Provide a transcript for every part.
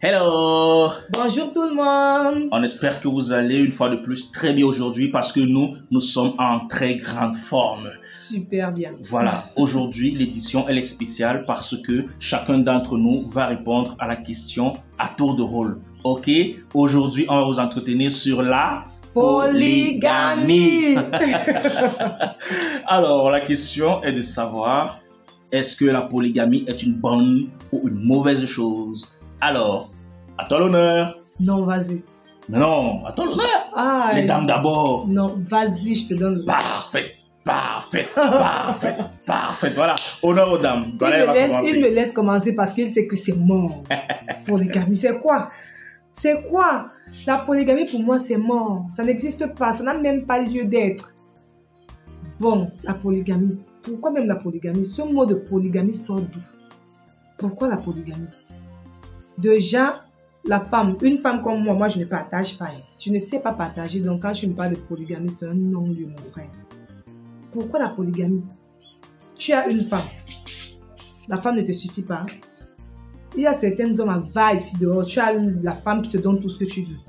Hello! Bonjour tout le monde! On espère que vous allez une fois de plus très bien aujourd'hui parce que nous sommes en très grande forme. Super bien. Voilà, aujourd'hui l'édition elle est spéciale parce que chacun d'entre nous va répondre à la question à tour de rôle. Ok? Aujourd'hui on va vous entretenir sur la polygamie. Alors la question est de savoir, est-ce que la polygamie est une bonne ou une mauvaise chose? Alors, à toi l'honneur. Non, vas-y. Non, à toi l'honneur. Ah, les dames d'abord. Non, vas-y, je te donne le... Parfait. Voilà, honneur aux dames. Il me laisse commencer parce qu'il sait que c'est mort. Polygamie, c'est quoi? C'est quoi? La polygamie, pour moi, c'est mort. Ça n'existe pas. Ça n'a même pas lieu d'être. Bon, la polygamie. Pourquoi même la polygamie? Ce mot de polygamie sort d'où? Pourquoi la polygamie? Déjà, la femme, une femme comme moi, je ne partage pas. Je ne sais pas partager. Donc, quand je me parle de polygamie, c'est un non-lieu, mon frère. Pourquoi la polygamie? Tu as une femme. La femme ne te suffit pas. Il y a certains hommes à va ici dehors. Tu as la femme qui te donne tout ce que tu veux.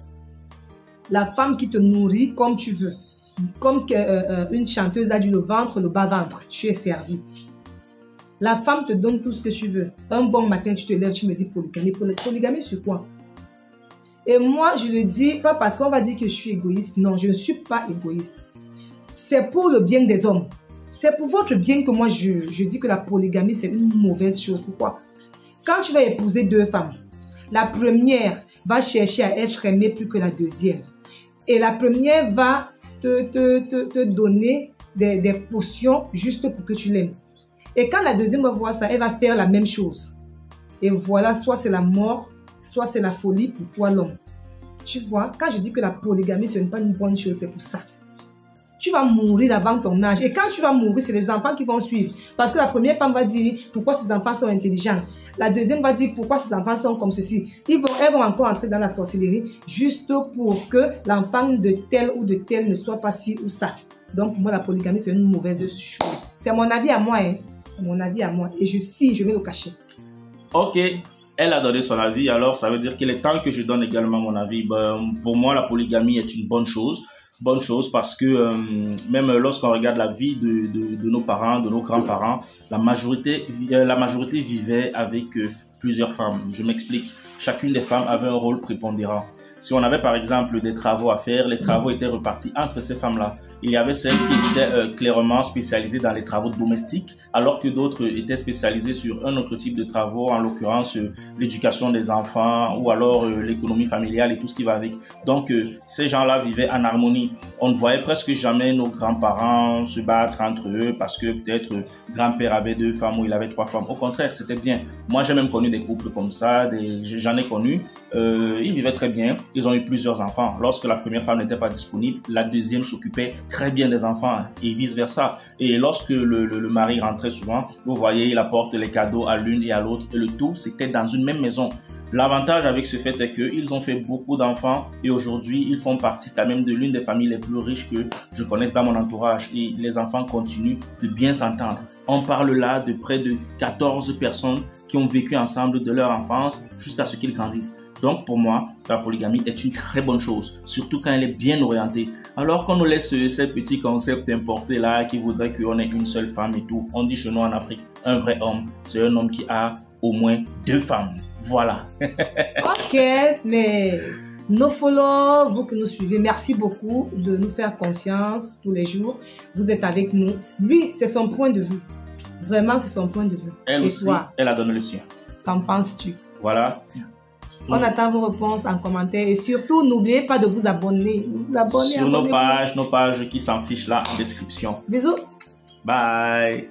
La femme qui te nourrit comme tu veux. Comme une chanteuse a dit le ventre, le bas-ventre. Tu es servi. La femme te donne tout ce que tu veux. Un bon matin, tu te lèves, tu me dis polygamie. Polygamie sur quoi? Et moi, je le dis pas parce qu'on va dire que je suis égoïste. Non, je ne suis pas égoïste. C'est pour le bien des hommes. C'est pour votre bien que moi, je dis que la polygamie, c'est une mauvaise chose. Pourquoi? Quand tu vas épouser deux femmes, la première va chercher à être aimée plus que la deuxième. Et la première va te donner des potions juste pour que tu l'aimes. Et quand la deuxième va voir ça, elle va faire la même chose. Et voilà, soit c'est la mort, soit c'est la folie pour toi l'homme. Tu vois, quand je dis que la polygamie, ce n'est pas une bonne chose, c'est pour ça. Tu vas mourir avant ton âge. Et quand tu vas mourir, c'est les enfants qui vont suivre. Parce que la première femme va dire pourquoi ces enfants sont intelligents. La deuxième va dire pourquoi ces enfants sont comme ceci. Elles vont encore entrer dans la sorcellerie juste pour que l'enfant de tel ou de tel ne soit pas ci ou ça. Donc, pour moi, la polygamie, c'est une mauvaise chose. C'est mon avis à moi, hein. Mon avis à moi. Et je vais le cacher. Ok. Elle a donné son avis, alors ça veut dire qu'il est temps que je donne également mon avis. Pour moi, la polygamie est une bonne chose. Bonne chose parce que même lorsqu'on regarde la vie de nos parents, de nos grands-parents, la majorité vivait avec plusieurs femmes. Je m'explique. Chacune des femmes avait un rôle prépondérant. Si on avait par exemple des travaux à faire, les travaux étaient repartis entre ces femmes-là. Il y avait celles qui étaient clairement spécialisées dans les travaux domestiques, alors que d'autres étaient spécialisées sur un autre type de travaux, en l'occurrence l'éducation des enfants ou alors l'économie familiale et tout ce qui va avec. Donc ces gens-là vivaient en harmonie. On ne voyait presque jamais nos grands-parents se battre entre eux parce que peut-être grand-père avait 2 femmes ou il avait 3 femmes. Au contraire, c'était bien. Moi, j'ai même connu des couples comme ça, j'en ai connu. Ils vivaient très bien. Ils ont eu plusieurs enfants. Lorsque la première femme n'était pas disponible, la deuxième s'occupait très bien des enfants et vice-versa. Et lorsque le mari rentrait souvent, vous voyez, il apporte les cadeaux à l'une et à l'autre. Et le tout, c'était dans une même maison. L'avantage avec ce fait est qu'ils ont fait beaucoup d'enfants et aujourd'hui, ils font partie quand même de l'une des familles les plus riches que je connaisse dans mon entourage. Et les enfants continuent de bien s'entendre. On parle là de près de 14 personnes qui ont vécu ensemble de leur enfance jusqu'à ce qu'ils grandissent. Donc pour moi, la polygamie est une très bonne chose, surtout quand elle est bien orientée. Alors qu'on nous laisse ces petits concepts importés là qui voudraient qu'on ait une seule femme et tout. On dit chez nous en Afrique, un vrai homme, c'est un homme qui a au moins 2 femmes. Voilà. Ok, mais nos followers, vous que nous suivez, merci beaucoup de nous faire confiance tous les jours. Vous êtes avec nous. Lui, c'est son point de vue. Vraiment, c'est son point de vue. Elle et aussi, toi, elle a donné le sien. qu'en penses-tu? Voilà. On attend vos réponses en commentaire et surtout, n'oubliez pas de vous abonner. Sur nos pages qui s'en fichent là en description. Bisous. Bye.